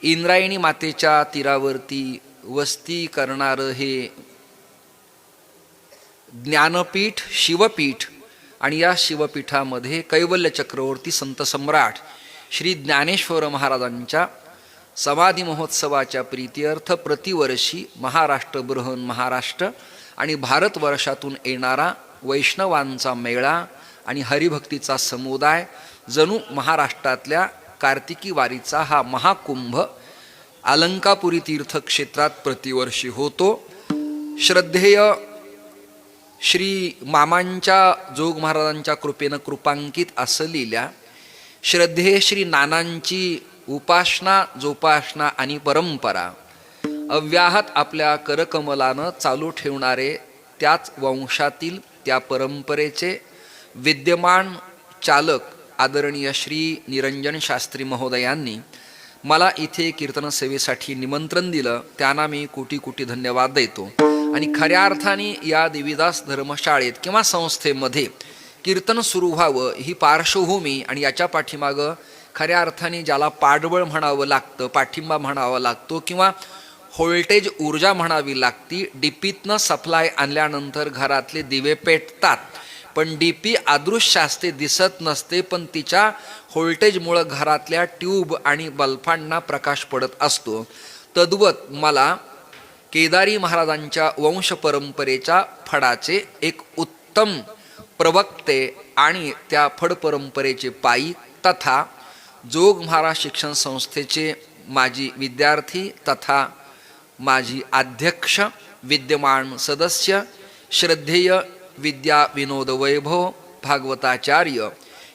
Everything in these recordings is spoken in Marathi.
इंद्रायणी मातेच्या तीरावरती वस्ती करणारं हे ज्ञानपीठ शिवपीठ आणि या शिवपीठामध्ये कैवल्य चक्रवर्ती संत सम्राट श्री ज्ञानेश्वर महाराजांच्या समाधी महोत्सवाच्या प्रीत्यर्थ प्रतिवर्षी महाराष्ट्र बृहन महाराष्ट्र आणि भारतवर्षातून येणारा वैष्णवांचा मेळा आणि हरिभक्तीचा समुदाय जणू महाराष्ट्रातल्या कार्तिकी वारीचा हा महाकुंभ अलंकापुरी तीर्थक्षेत्रात प्रतिवर्षी होतो. श्रद्धेय श्री मामांच्या जोग महाराजांच्या कृपेनं कृपांकित असलेल्या श्रद्धेय श्री नानांची उपासना जोपासना आणि परंपरा अव्याहत आपल्या करकमलानं चालू ठेवणारे त्याच वंशातील त्या परंपरेचे विद्यमान चालक आदरणीय श्री निरंजन शास्त्री महोदयांनी मला इथे कीर्तन सेवेसाठी निमंत्रण दिलं. त्यांना मी कोटी कोटी धन्यवाद देतो. आणि खऱ्या अर्थाने या देवीदास धर्मशाळेत किंवा संस्थेमध्ये कीर्तन सुरू व्हावं ही पार्श्वभूमी आणि याच्या पाठीमागं खऱ्या अर्थाने ज्याला पाठबळ म्हणावं लागतं, पाठिंबा म्हणावा लागतो किंवा व्होल्टेज ऊर्जा म्हणावी लागती. डीपीतनं सप्लाय आणल्यानंतर घरातले दिवे पेटतात, पण डीपी अदृश्य असते, दिसत नसते, पण तिच्या व्होल्टेजमुळं घरातल्या ट्यूब आणि बल्बांना प्रकाश पडत असतो. तद्वत मला केदारी महाराजांच्या वंश परंपरेच्या फडाचे एक उत्तम प्रवक्ते आणि त्या फड परंपरेचे पायी तथा जोग महाराज शिक्षण संस्थेचे माजी विद्यार्थी तथा माजी अध्यक्ष विद्यमान सदस्य श्रद्धेय विद्या विनोद वैभव भागवताचार्य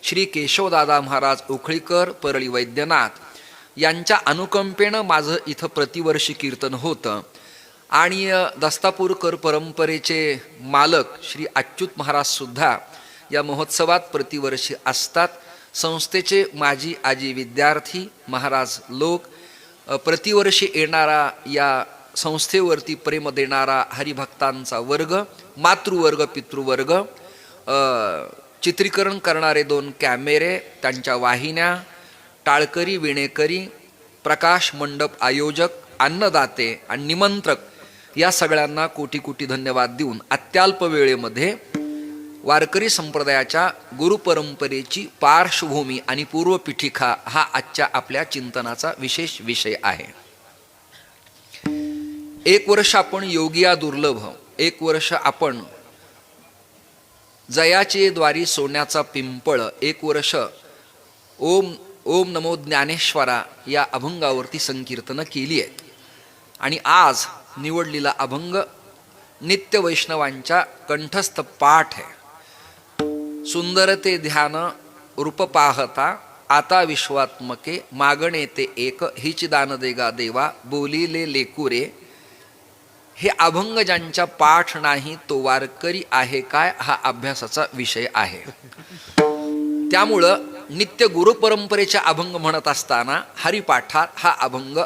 श्री केशवदादा महाराज उखळीकर परळी वैद्यनाथ यांच्या अनुकंपेनं माझं इथं प्रतिवर्षी कीर्तन होतं. आणि दस्तापूरकर परंपरेचे मालक श्री अच्युत महाराजसुद्धा या महोत्सवात प्रतिवर्षी असतात. संस्थेचे माजी आजी विद्यार्थी महाराज लोक प्रतिवर्षी येणारा या संस्थेवरती प्रेम देणारा हरिभक्तांचा वर्ग, मातृवर्ग पितृवर्ग, चित्रीकरण करणारे 2 कॅमेरे, त्यांच्या वाहिन्या, टाळकरी विणेकरी, प्रकाश मंडप आयोजक, अन्नदाते आणि निमंत्रक या सगळ्यांना कोटी कोटी धन्यवाद देऊन अत्यल्प वेळेमध्ये वारकरी संप्रदायाच्या गुरुपरंपरेची पार्श्वभूमी आणि पूर्वपीठिका हा आजच्या आपल्या चिंतनाचा विशेष विषय आहे. 1 वर्ष आपण योगिया दुर्लभ, 1 वर्ष आपण जयाचे द्वारी सोन्याचा पिंपळ, 1 वर्ष ओम ओम नमो ज्ञानेश्वरा या अभंगावरती संकीर्तनं केली आहेत. आणि आज निवडलेला अभंग नित्य वैष्णवांच्या कंठस्थ पाठ आहे. सुंदरते ध्यान रूप पाहता आता विश्वात्मके मागणे ते एक हिच दान देगा देवा बोलिले लेकुरे. हे अभंग ज्यांच्या पाठ नाही तो वारकरी आहे काय हा अभ्यासाचा विषय आहे. त्यामुळं नित्य गुरुपरंपरेचे अभंग म्हणत असताना हरिपाठात हा अभंग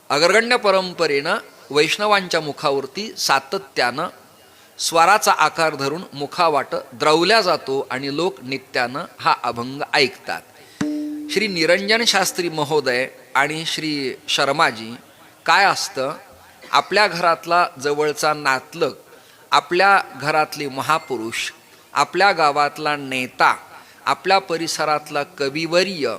अग्रगण्य परंपरेनं वैष्णवांच्या मुखावरती सातत्यानं स्वराचा आकार धरून मुखावाट द्रवल्या जातो आणि लोक नित्यानं हा अभंग ऐकतात. श्री निरंजन शास्त्री महोदय आणि श्री शर्माजी काय असतं, आपल्या घरातला जवळचा नातलग, आपल्या घरातले महापुरुष, आपल्या गावातला नेता, आपल्या परिसरातला कविवर्य,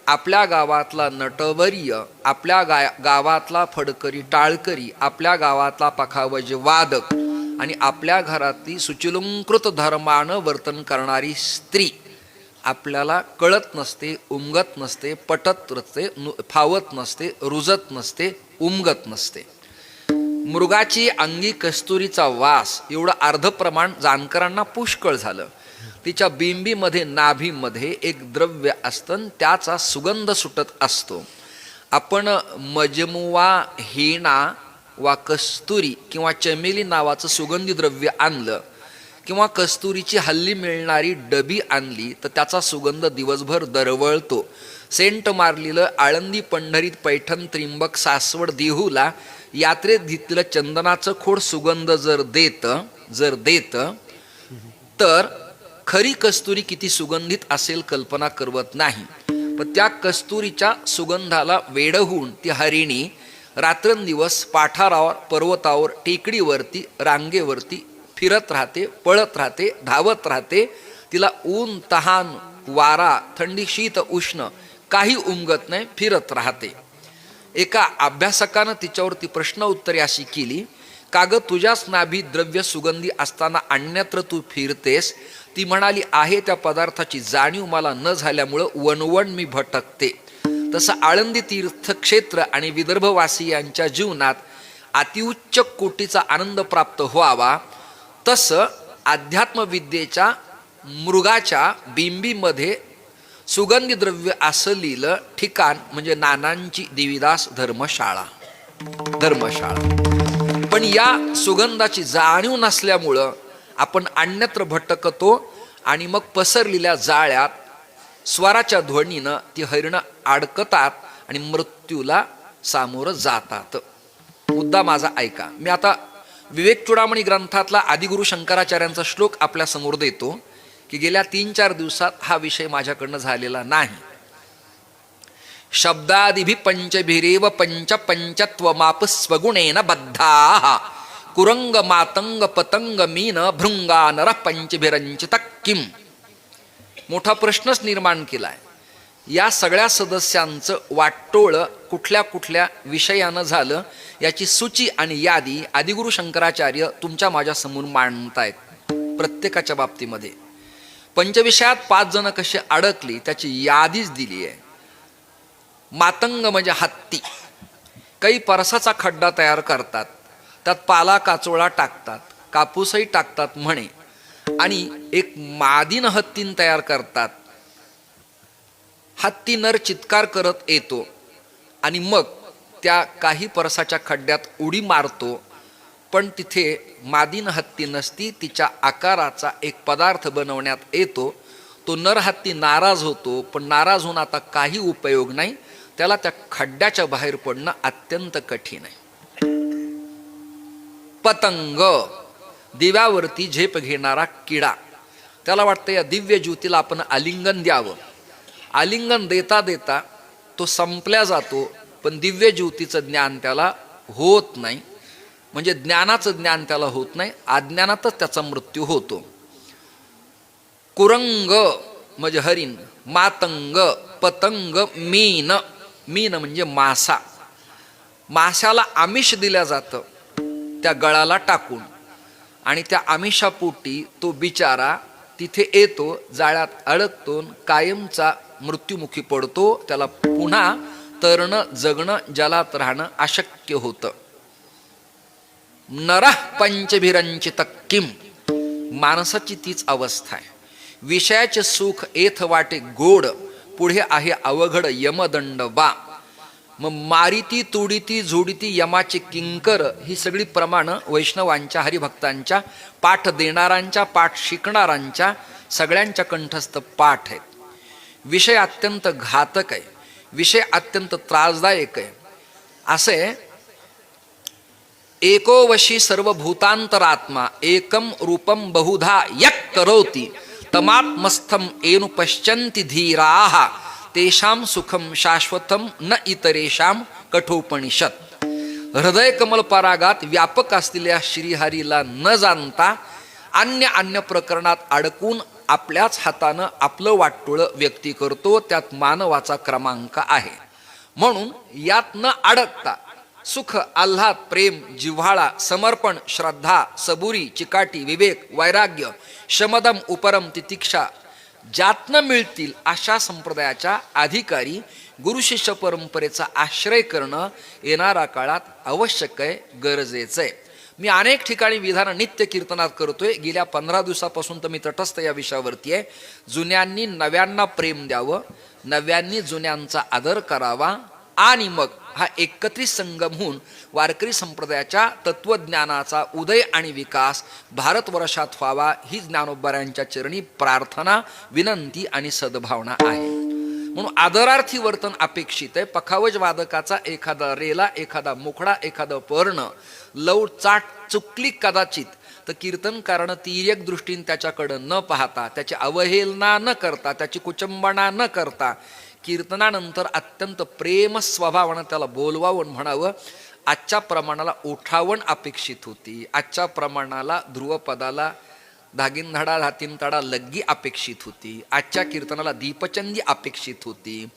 आपल्या गावातला नटवर्य, आपल्या गावातला फडकरी टाळकरी, आपल्या गावातला पखावज वादक आणि आपल्या घरातली सुचिलंकृत धर्मानं वर्तन करणारी स्त्री आपल्याला कळत नसते, उमगत नसते, पटत नसते, फावत नसते, रुजत नसते, उमगत नसते. मृगाची अंगी कस्तुरीचा वास एवढं अर्ध प्रमाण जाणकारांना पुष्कळ झालं. तिच्या बिंबीमध्ये नाभीमध्ये एक द्रव्य असतं, त्याचा सुगंध सुटत असतो. आपण मजमुवा हेना वा कस्तुरी किंवा चमेली नावाचं सुगंधी द्रव्य आणलं किंवा कस्तुरीची हल्ली मिळणारी डबी आणली तर त्याचा सुगंध दिवसभर दरवळतो. सेंट मारलेलं आळंदी पंढरीत पैठण त्रिंबक सासवड देहूला यात्रेत घेतलेलं चंदनाचं खोड सुगंध जर देत तर खरी कस्तुरी किती सुगंधित असेल कल्पना करवत नाही. पण त्या कस्तुरीच्या सुगंधाला वेड होऊन ती हरिणी रात्रंदिवस पाठारावर, पर्वतावर, टेकडीवरती, रांगेवरती फिरत राहते, पळत राहते, धावत राहते. तिला ऊन, तहान, वारा, थंडी, शीत, उष्ण काही उमगत नाही, फिरत राहते. एका अभ्यासकानं तिच्यावरती प्रश्न उत्तरे अशी केली, का ग तुझ्याच नाभी द्रव्य सुगंधी असताना अन्यत्र तू फिरतेस? ती म्हणाली, आहे त्या पदार्थाची जाणीव मला न झाल्यामुळं वणवण मी भटकते. तसं आळंदी तीर्थक्षेत्र आणि विदर्भवासियांच्या जीवनात अतिउच्च कोटीचा आनंद प्राप्त व्हावा, तसं अध्यात्मविद्येच्या मृगाच्या बिंबीमध्ये सुगंधी द्रव्य असलेलं ठिकाण म्हणजे नानांची देवीदास धर्मशाळा. पण या सुगंधाची जाणीव नसल्यामुळं आपण अन्यत्र भटकतो आणि मग पसरलेल्या जाळ्यात स्वराच्या ध्वनीनं ती हरिणं अडकतात आणि मृत्यूला सामोरं जातात. मुद्दा माझा ऐका. मी आता विवेक चूडामणी ग्रंथातला आदिगुरु शंकराचार्यांचा श्लोक आपल्या समोर देतो की गेल्या 3-4 दिवसात हा विषय माझ्याकडनं झालेला नाही. शब्दादिभि पंचभिरेव पंच पंचत्वमाप स्वगुणेन बद्धाः कुरंग मातंग पतंग मीन भृंगा नर पंचभिरंचित किम. मोठा प्रश्नच निर्माण केलाय. या सगळ्या सदस्यांचं वाटोळं कुठल्या कुठल्या विषयानं झालं याची सूची आणि यादी आदिगुरु शंकराचार्य तुमच्या माझ्या समोर मांडतायत. प्रत्येकाच्या बाबतीमध्ये पंचविषयात 5 जण कशी अडकली त्याची यादीच दिली आहे. मातंग म्हणजे हत्ती. काही परसाचा खड्डा तयार करतात, त्यात पाला काचोळा टाकतात, कापूसही टाकतात म्हणे, आणि एक मादीन हत्तीन तयार करतात. हत्ती नर चित्कार करत येतो आणि मग त्या काही परसाच्या खड्ड्यात उडी मारतो, पण तिथे मादीन हत्ती नसती, तिच्या आकाराचा एक पदार्थ बनवण्यात येतो. तो नर हत्ती नाराज होतो, पण नाराज होऊन आता काही उपयोग नाही, त्याला त्या खड्ड्याच्या बाहेर पडणं अत्यंत कठीण आहे. पतंग, दिव्यावरती झेप घेणारा किडा. त्याला वाटतं या दिव्य ज्योतीला आपण आलिंगन द्यावं. आलिंगन देता देता तो संपल्या जातो, पण दिव्य ज्योतीचं ज्ञान त्याला होत नाही. म्हणजे ज्ञानाचं ज्ञान त्याला होत नाही, अज्ञानातच त्याचा मृत्यू होतो. कुरंग म्हणजे हरिण, मातंग, पतंग, मीन. मीन म्हणजे मासा. माशाला आमिष दिलं जातं त्या गळाला टाकून, आणि त्या आमिषापोटी तो बिचारा तिथे येतो, जाळ्यात अडकतो, कायमचा मृत्युमुखी पडतो. त्याला पुन्हा तरणं, जगणं, जलात राहणं अशक्य होतं. नरः पंचभिरंचित किम. माणसाची तीच अवस्था आहे. विषयाचे सुख एथ वाटे गोड, पुढे आहे अवघड यमदंड बा. मग मारिती, तुडिती, झोडिती यमाचे किंकर, ही सगळी प्रमाणं वैष्णवांच्या, हरिभक्तांच्या, पाठ देणाऱ्यांच्या, पाठ शिकणाऱ्यांच्या सगळ्यांच्या कंठस्थ पाठ आहेत. विषय अत्यंत घातक आहे, विषय अत्यंत त्रासदायक आहे. असे एको वशी सर्वभूतांतरात्मा एकम रूपम बहुधा यक करोति तमात्मस्थम एनु पश्यन्ति धीराः तेषां सुखम शाश्वतम न इतरेषां कठोपनिषद. हृदय कमल परागात व्यापक असलेल्या श्रीहरीला न जाणता अन्य अन्य प्रकरणात अडकून आपल्याच हातानं आपलं वाटोळं व्यक्ती करतो, त्यात मानवाचा क्रमांक आहे. म्हणून यात न अडकता सुख, आल्हाद, प्रेम, जिव्हाळा, समर्पण, श्रद्धा, सबुरी, चिकाटी, विवेक, वैराग्य, शमदम, उपरम, तितिक्षा ज्यातनं मिळतील अशा संप्रदायाच्या अधिकारी गुरुशिष्य परंपरेचा आश्रय करणं येणाऱ्या काळात आवश्यक आहे, गरजेचं आहे. मी अनेक ठिकाणी विधान नित्य कीर्तनात करतोय. गेल्या 15 दिवसापासून तर मी तटस्थ या विषयावरती आहे. जुन्यांनी नव्यांना प्रेम द्यावं, नव्यांनी जुन्यांचा आदर करावा, आणि मग हा एकत्रित संगम होऊन वारकरी संप्रदायाच्या तत्वज्ञानाचा उदय आणि विकास भारतवर्षात व्हावा, ही ज्ञानोबरायांच्या चरणी प्रार्थना, विनंती आणि सद्भावना आहे. म्हणून आदरार्थी वर्तन अपेक्षित आहे. पखावज वादकाचा एखादा रेला, एखादा मुखडा, एखादं पर्ण लव चाट चुकली कदाचित, तर कीर्तनकारानं तिर्यक दृष्टीने त्याच्याकडं न पाहता, त्याची अवहेलना न करता, त्याची कुचंबना न करता कीर्तनानंतर अत्यंत प्रेम स्वभावानं त्याला बोलवावं, म्हणावं आजच्या प्रमाणाला ओठावण अपेक्षित होती, आजच्या प्रमाणाला ध्रुवपदाला धागिनधडा धातीनतडा लग्गी अपेक्षित होती, आजच्या कीर्तनाला दीपचंदी अपेक्षित होती,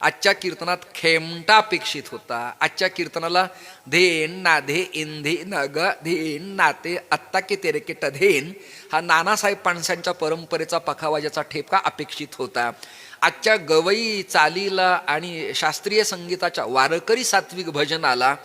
आजच्या कीर्तनात खेमटा अपेक्षित होता, आजच्या कीर्तनाला धेन नाधे इंधे नग धेन नाते आत्ता के तेरे के टधेन हा नानासाहेब पाणसांच्या परंपरेचा पखावाजाचा ठेपका अपेक्षित होता, आजच्या गवई चालीला आणि शास्त्रीय संगीताच्या वारकरी सात्विक भजनाला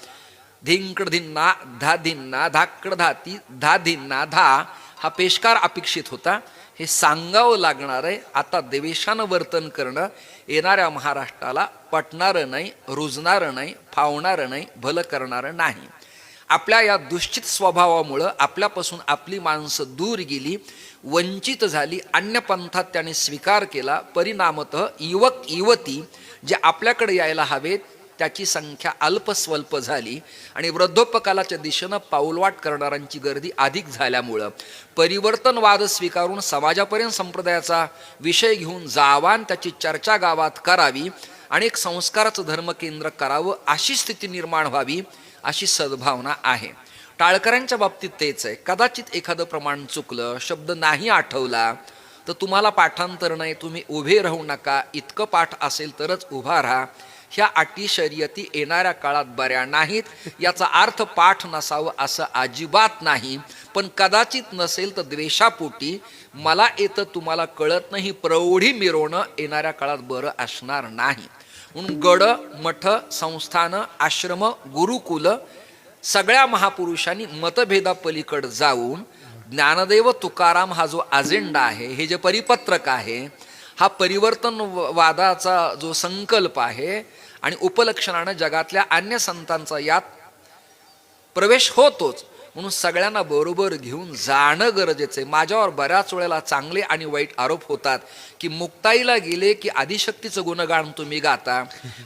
धिंकड धिन्ना धा धिन्ना धाकड धाती धा धिन्ना धा हा पेशकार अपेक्षित होता. हे सांगावं लागणार आहे. आता देवेशानं वर्तन करणं येणाऱ्या महाराष्ट्राला पटणारं नाही, रुजणारं नाही, फावणारं नाही, भलं करणारं नाही. आपल्या या दुश्चित स्वभावामुळं आपल्यापासून आपली माणसं दूर गेली, वंचित झाली, अन्य पंथात त्याने स्वीकार केला. परिणामतः युवक युवती जे आपल्याकडे यायला हवेत त्याची संख्या अल्पस्वल्प झाली आणि वृद्धोपकालाच्या दिशेनं पाऊलवाट करणाऱ्यांची गर्दी अधिक झाल्यामुळं परिवर्तनवाद स्वीकारून समाजापर्यंत संप्रदायाचा विषय घेऊन जावान त्याची चर्चा गावात करावी आणि एक संस्काराचं धर्मकेंद्र करावं अशी स्थिती निर्माण व्हावी अशी सद्भावना आहे. टाळकऱ्यांच्या बाबतीत तेच आहे. कदाचित एखादं प्रमाण चुकलं, शब्द नाही आठवला तर तुम्हाला पाठांतर नाही, तुम्ही उभे राहू नका, इतकं पाठ असेल तरच उभा राहा. ह्या अटी शर्यती येणाऱ्या काळात बऱ्या नाहीत. याचा अर्थ पाठ नसावं असं अजिबात नाही, पण कदाचित नसेल तर द्वेषापोटी मला येतं तुम्हाला कळत नाही प्रौढी मिरवणं येणाऱ्या काळात बरं असणार नाही. म्हणून गड मठ संस्थानं आश्रम गुरुकुल सगळ्या महापुरुषांनी मतभेदापलीकडे जाऊन ज्ञानदेव तुकाराम हा जो अजेंडा आहे, हे जे परिपत्रक आहे, हा परिवर्तनवादाचा जो संकल्प आहे आणि उपलक्षणानं जगातल्या अन्य संतांचा यात प्रवेश होतोच, म्हणून सगळ्यांना बरोबर घेऊन जाणं गरजेचं आहे. माझ्यावर बऱ्याच वेळेला चांगले आणि वाईट आरोप होतात की मुक्ताईला गेले की आदिशक्तीचं गुणगान तुम्ही गाता,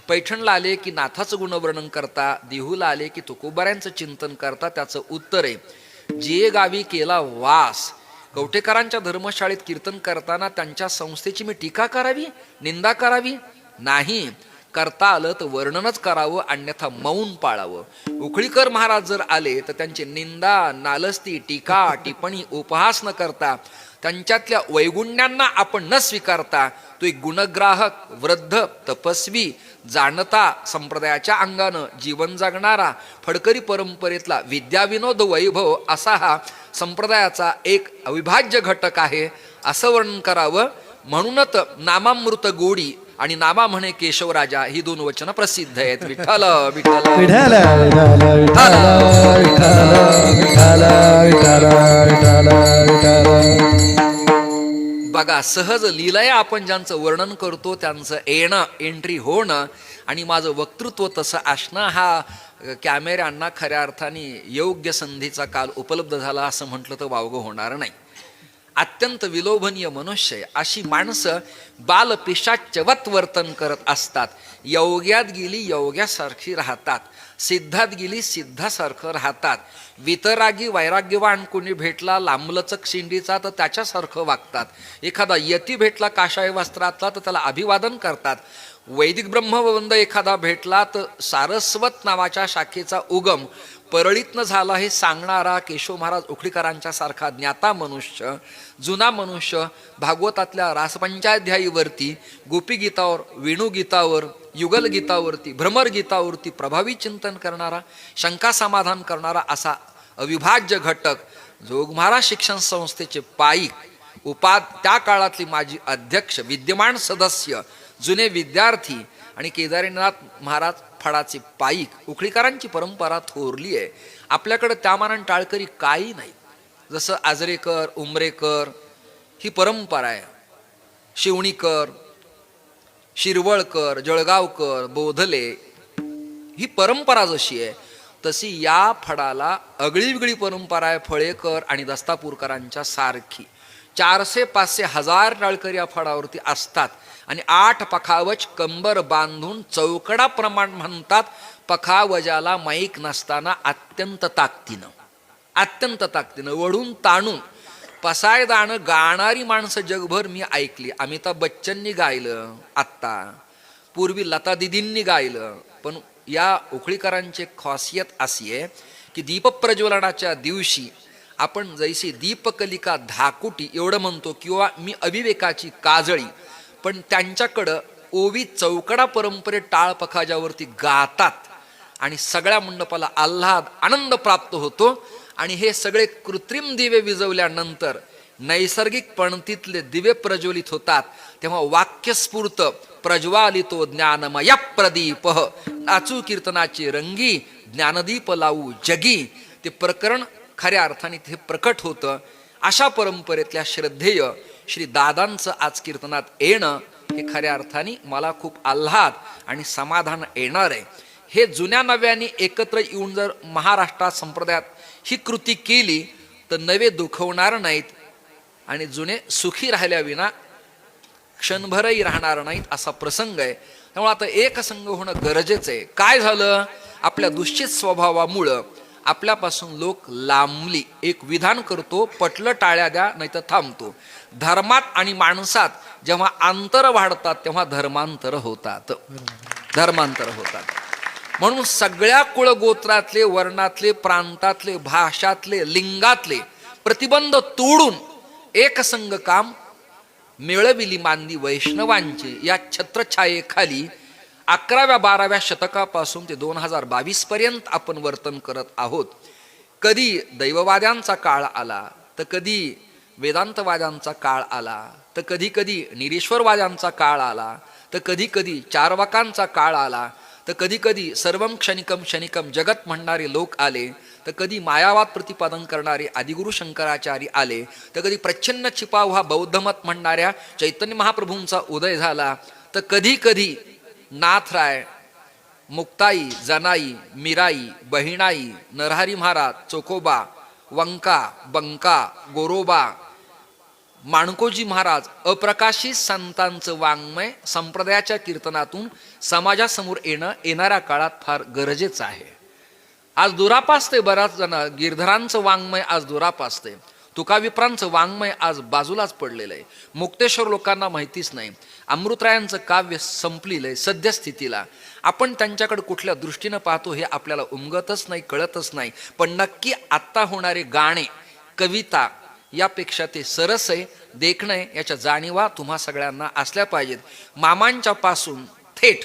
पैठणला आले की नाथाचं गुणवर्णन करता, देहूला आले की तुकोबाऱ्यांचं चिंतन करता. त्याचं उत्तर आहे, जे गावी केला वास. कवठेकरांच्या धर्मशाळेत कीर्तन करताना त्यांच्या संस्थेची मी टीका करावी, निंदा करावी? नाही. करता आलं तर वर्णनच करावं, अन्यथा मौन पाळावं. उखळीकर महाराज जर आले तर त्यांची निंदा, नालस्ती, टीका, टिप्पणी, उपहास न करता त्यांच्यातल्या वैगुण्यांना आपण न स्वीकारता तो एक गुणग्राहक, वृद्ध, तपस्वी, जाणता, संप्रदायाच्या अंगानं जीवन जगणारा, फडकरी परंपरेतला विद्याविनोद वैभव असा हा संप्रदायाचा एक अविभाज्य घटक आहे असं वर्णन करावं. म्हणूनच नामामृत गोडी आणि नामा म्हणे केशवराजा ही दोन वचनं प्रसिद्ध आहेत. विठ्ठल विठ्ठल विठ्ठल बघा, सहज लीलया आपण ज्यांचं वर्णन करतो त्यांचं येणं, एंट्री होणं आणि माझं वक्तृत्व तसं असणं, हा कॅमेऱ्यांना खऱ्या अर्थाने योग्य संधीचा काल उपलब्ध झाला असं म्हटलं तर वावगं होणार नाही. अत्यंत विलोभनीय मनुष्य अशी माणसं बालपिशाच्यवत वर्तन करत असतात. योग्यात गेली योग्यासारखी राहतात, सिद्धात गेली सिद्धासारखं राहतात. वितरागी वैराग्यवान कोणी भेटला लांबलचक शिंडीचा तर त्याच्यासारखं वागतात. एखादा यती भेटला काशाय वस्त्रातला तर त्याला अभिवादन करतात. वैदिक ब्रह्मवंद एखादा भेटला तर सारस्वत नावाच्या शाखेचा उगम परळीतनं झाला हे सांगणारा केशव महाराज उखळीकरांच्या सारखा ज्ञाता मनुष्य, जुना मनुष्य, भागवतातल्या रासपंचाध्यायीवरती, गोपीगीतावर, वेणुगीतावर, युगलगीतावरती, भ्रमरगीतावरती प्रभावी चिंतन करणारा, शंका समाधान करणारा असा अविभाज्य घटक जोगमारा शिक्षण संस्थेचे पाईक, त्या काळातली माजी अध्यक्ष, विद्यमान सदस्य, जुने विद्यार्थी आणि केदारीनाथ महाराज फडाचे पाईक, उखळीकरांची परंपरा थोरली आहे. आपल्याकडं त्या मानानं टाळकरी काही नाही. जसं आजरेकर, उमरेकर ही परंपरा आहे, शिवणीकर, शिरवळकर, जळगावकर, बोधले ही परंपरा जशी आहे तशी या फडाला अगळीवेगळी परंपरा आहे. फळेकर आणि दस्तापूरकरांच्या सारखी 400-500 हजार टाळकरी या फडावरती असतात आणि 8 पखावज कंबर बांधून चौकडा प्रमाण म्हणतात. पखावजाला माईक नसताना अत्यंत ताकदीनं वढून ताणून पसायदानं गाणारी माणसं जगभर मी ऐकली. अमिताभ बच्चननी गायलं आत्ता, पूर्वी लता दिदींनी गायलं, पण या उखळीकरांची खासियत अशी आहे की दीपप्रज्वलनाच्या दिवशी आपण जैशी दीपकलिका धाकुटी एवढं म्हणतो किंवा मी अविवेकाची काजळी, पण त्यांच्याकडं ओवी चौकडा परंपरेत टाळपखाजावरती गातात आणि सगळ्या मंडपाला आल्हाद आनंद प्राप्त होतो. आणि हे सगळे कृत्रिम दिवे विजवल्यानंतर नैसर्गिक पणतीतले दिवे प्रज्वलित होतात, तेव्हा वाक्यस्फूर्त प्रज्वालितो ज्ञानमय प्रदीप नाचू कीर्तनाची रंगी ज्ञानदीप लावू जगी. ते प्रकरण खऱ्या अर्थाने ते प्रकट होतं. अशा परंपरेतल्या श्रद्धेय श्री दादांचं आज कीर्तनात येणं हे खऱ्या अर्थाने मला खूप आल्हाद आणि समाधान येणार आहे. हे जुन्या नव्याने एकत्र येऊन जर महाराष्ट्रात संप्रदायात ही कृती केली तर नवे दुखवणार नाहीत आणि जुने सुखी राहिल्याविना क्षणभरही राहणार नाहीत असा प्रसंग आहे. त्यामुळे आता एक संघ होणं गरजेचं आहे. काय झालं, आपल्या दुश्चित स्वभावामुळं आपल्यापासून लोक लांबली. एक विधान करतो, पटलं टाळ्या द्या नाही तर थांबतो. धर्मात आणि माणसात जेव्हा अंतर वाढतात तेव्हा धर्मांतर होतात. म्हणून सगळ्या कुळगोत्रातले, वर्णातले, प्रांतातले, भाषातले, लिंगातले प्रतिबंध तोडून एक संघ काम मिळविली मांदी वैष्णवांची. या छत्रछायेखाली 11व्या-12व्या शतकापासून ते 2022 पर्यंत आपण वर्तन करत आहोत. कधी दैववाद्यांचा काळ आला तर कधी वेदांतवाद्यांचा काळ आला, तर कधी कधी निरीश्वरवाद्यांचा काळ आला, तर कधी कधी चारवाकांचा काळ आला, तर कधी कधी सर्वम क्षणिकम क्षणिकम जगत म्हणणारे लोक आले, तर कधी मायावाद प्रतिपादन करणारे आदिगुरु शंकराचार्य आले, तर कधी प्रच्छन्न छिपाव हा बौद्धमत म्हणणाऱ्या चैतन्य महाप्रभूंचा उदय झाला, तर कधी कधी नाथराय, मुक्ताई, जनाई, मीराई, बहिणाई, नरहरी महाराज, चोखोबा, वंका, बंका, गोरोबा, माणकोजी महाराज अप्रकाशित संतांचं वाङ्मय संप्रदायाच्या कीर्तनातून समाजासमोर येणाऱ्या काळात फार गरजेचं आहे. आज दुरापासते बऱ्याच जण, गिरधरांचं वाङ्मय आज दुरापासते, तुकाविप्रांचं वाङ्मय आज बाजूलाच पडलेलं आहे. मुक्तेश्वर लोकांना माहितीच नाही. अमृतरायांचं काव्य संपलेलं आहे सद्यस्थितीला. आपण त्यांच्याकडे कुठल्या दृष्टीनं पाहतो हे आपल्याला उमगतच नाही, कळतच नाही. पण नक्की आत्ता होणारे गाणे, कविता यापेक्षा ते सरस आहे, देखणं आहे, याच्या जाणीवा तुम्हा सगळ्यांना असल्या पाहिजेत. मामांच्या पासून थेट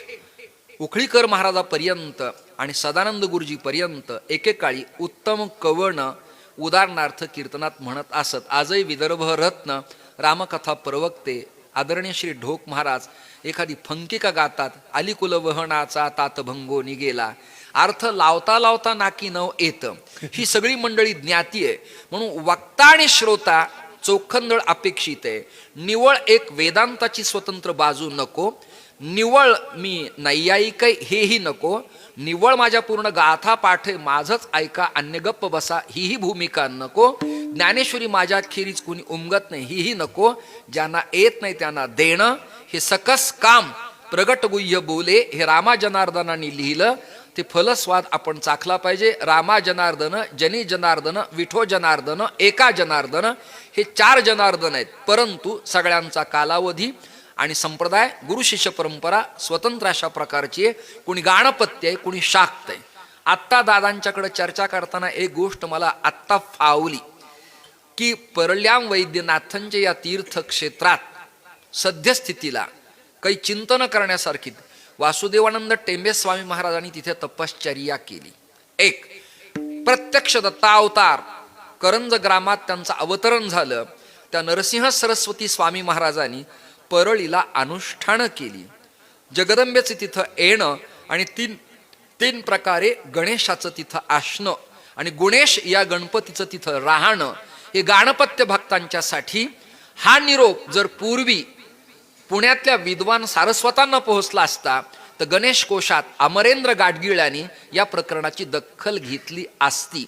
उखळीकर महाराजापर्यंत आणि सदानंद गुरुजीपर्यंत एकेकाळी उत्तम कवण उदाहरणार्थ कीर्तनात म्हणत असत. आजही विदर्भ रत्न रामकथा प्रवक्ते आदरणीय श्री ढोक महाराज एखादी फंकिका गातात, अलिकुल वहनाचा तातभंगो निगेला, अर्थ लावता लावता नाकी नव येत. ही सगळी मंडळी ज्ञाती आहे. म्हणून वक्ता आणि श्रोता चोखंदळ अपेक्षित आहे. निवळ एक वेदांताची स्वतंत्र बाजू नको, निवळ मी नैयायिक हेही नको, निवळ माझ्या पूर्ण गाथा पाठे माझंच ऐका अन्य गप्प बसा हीही भूमिका नको, ज्ञानेश्वरी माझ्या खेरीज कुणी उमगत नाही हीही नको, ज्यांना येत नाही त्यांना देणं हे सकस काम प्रगट गुह्य बोले हे रामा जनार्दनाने लिहिलं. ते फलस्वाद आपण चाखला पाहिजे. रामा जनार्दन, जनी जनार्दन, विठो जनार्दन, एका जनार्दन, हे 4 जनार्दन आहेत. परंतु सगळ्यांचा कालावधी आणि संप्रदाय गुरु शिष्य परंपरा स्वतंत्र अशा प्रकारची आहे. कुणी गाणपत्य आहे, कुणी शाक्त आहे. आत्ता दादांच्याकडे चर्चा करताना एक गोष्ट मला आत्ता फावली की परल्याम वैद्यनाथांच्या या तीर्थक्षेत्रात सद्यस्थितीला काही चिंतन करण्यासारखी वासुदेवानंद टेंबे स्वामी महाराजांनी तिथे तपश्चर्या केली. एक प्रत्यक्ष दत्तावतार करंज ग्रामात त्यांचं अवतरण झालं. त्या नरसिंह सरस्वती स्वामी महाराजांनी परळीला अनुष्ठान केली. जगदंबेचे तिथं येणं आणि तीन प्रकारे गणेशाचं तिथं असणं आणि गुणेश या गणपतीचं तिथं राहणं हे गाणपत्य भक्तांच्यासाठी हा निरोप जर पूर्वी पुण्यातल्या विद्वान सारस्वतांना पोहोचला असता तर गणेश कोशात अमरेंद्र गाडगिळ्यांनी या प्रकरणाची दखल घेतली असती.